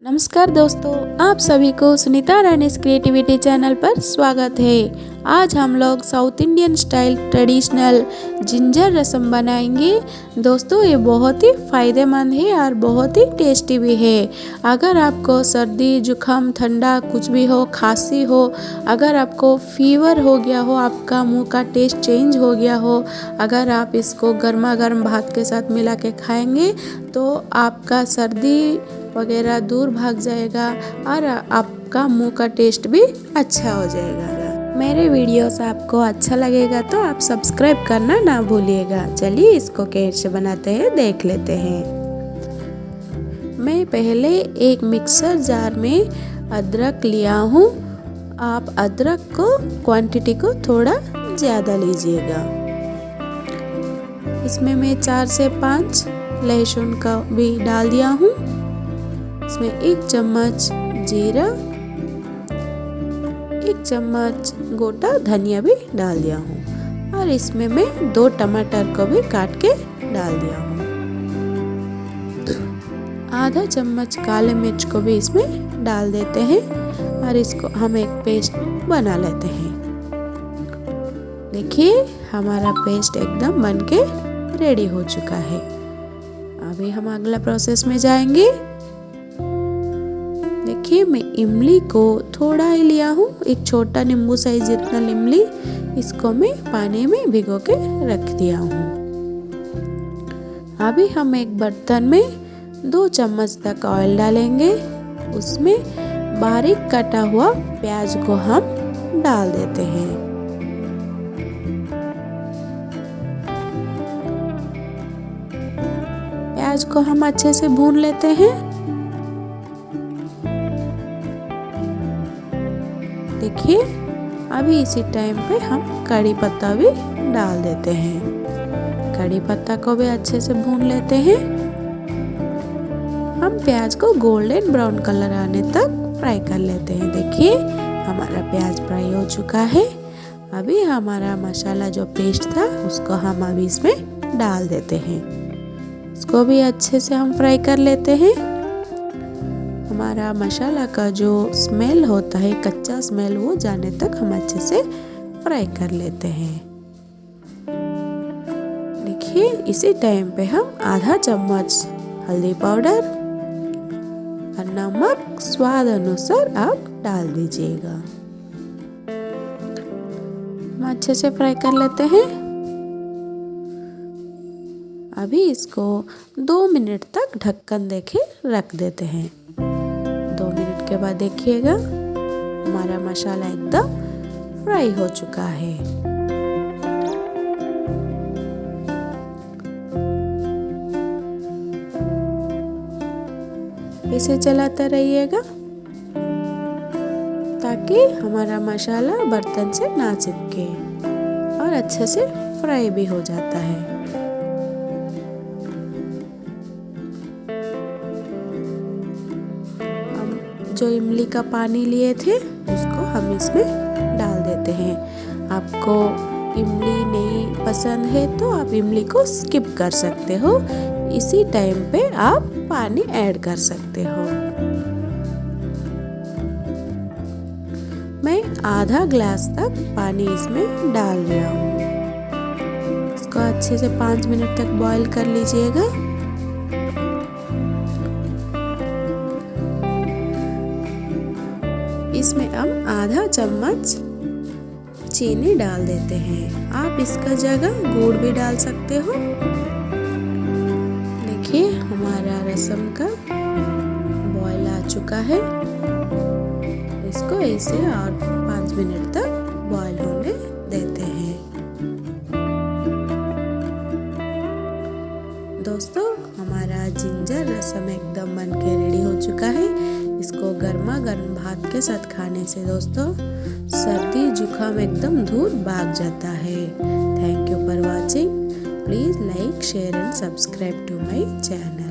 नमस्कार दोस्तों, आप सभी को सुनीता रानीस क्रिएटिविटी चैनल पर स्वागत है। आज हम लोग south Indian style traditional ginger rasam बनाएंगे। दोस्तों ये बहुत ही फ़ायदेमंद है और बहुत ही टेस्टी भी है। अगर आपको सर्दी जुकाम ठंडा कुछ भी हो, खांसी हो, अगर आपको फीवर हो गया हो, आपका मुंह का टेस्ट चेंज हो गया हो, अगर आप इसको गर्मा गर्म भात के साथ मिला के खाएंगे तो आपका सर्दी वगैरह दूर भाग जाएगा और आपका मुंह का टेस्ट भी अच्छा हो जाएगा। मेरे वीडियोस आपको अच्छा लगेगा तो आप सब्सक्राइब करना ना भूलिएगा। चलिए इसको कैसे बनाते हैं देख लेते हैं। मैं पहले एक मिक्सर जार में अदरक लिया हूँ। आप अदरक को क्वांटिटी को थोड़ा ज़्यादा लीजिएगा। इसमें मैं 4 से 5 लहसुन का भी डाल दिया हूँ। इसमें 1 चम्मच जीरा, 1 चम्मच गोटा धनिया भी डाल दिया हूँ और इसमें मैं 2 टमाटर को भी काट के डाल दिया हूँ। आधा चम्मच काले मिर्च को भी इसमें डाल देते हैं और इसको हम एक पेस्ट बना लेते हैं। देखिए हमारा पेस्ट एकदम बनके रेडी हो चुका है। अभी हम अगला प्रोसेस में जाएंगे। देखिए मैं इमली को थोड़ा ही लिया हूँ, एक छोटा नींबू साइज जितना इमली, इसको मैं पानी में भिगो के रख दिया हूँ। अभी हम एक बर्तन में 2 चम्मच तक ऑयल डालेंगे। उसमें बारीक कटा हुआ प्याज को हम डाल देते हैं। प्याज को हम अच्छे से भून लेते हैं। देखिए अभी इसी टाइम पे हम कड़ी पत्ता भी डाल देते हैं। कड़ी पत्ता को भी अच्छे से भून लेते हैं। हम प्याज को गोल्डन ब्राउन कलर आने तक फ्राई कर लेते हैं। देखिए हमारा प्याज फ्राई हो चुका है। अभी हमारा मसाला जो पेस्ट था उसको हम अभी इसमें डाल देते हैं। इसको भी अच्छे से हम फ्राई कर लेते हैं। हमारा मसाला का जो स्मेल होता है, कच्चा स्मेल, वो जाने तक हम अच्छे से फ्राई कर लेते हैं। देखिए इसी टाइम पे हम आधा चम्मच हल्दी पाउडर और नमक स्वाद अनुसार आप डाल दीजिएगा। हम अच्छे से फ्राई कर लेते हैं। अभी इसको 2 मिनट तक ढक्कन देके रख देते हैं। 2 मिनट के बाद देखिएगा हमारा मसाला एकदम फ्राई हो चुका है। इसे चलाते रहिएगा ताकि हमारा मसाला बर्तन से ना चिपके और अच्छे से फ्राई भी हो जाता है। जो इमली का पानी लिए थे उसको हम इसमें डाल देते हैं। आपको इमली नहीं पसंद है तो आप इमली को स्किप कर सकते हो। इसी टाइम पे आप पानी ऐड कर सकते हो। मैं आधा ग्लास तक पानी इसमें डाल दिया हूँ। इसको अच्छे से 5 मिनट तक बॉईल कर लीजिएगा। इसमें हम आधा चम्मच चीनी डाल देते हैं। आप इसका जगह गुड़ भी डाल सकते हो। देखिए हमारा रसम का बॉयल आ चुका है। इसको ऐसे और 5 मिनट तक बॉयल होने देते हैं। दोस्तों हमारा जिंजर रसम एकदम बन के रेडी हो चुका है। इसको गर्मा गर्म भात के साथ खाने से दोस्तों सर्दी जुकाम एकदम दूर भाग जाता है। Thank you for watching. Please like share and subscribe to my channel.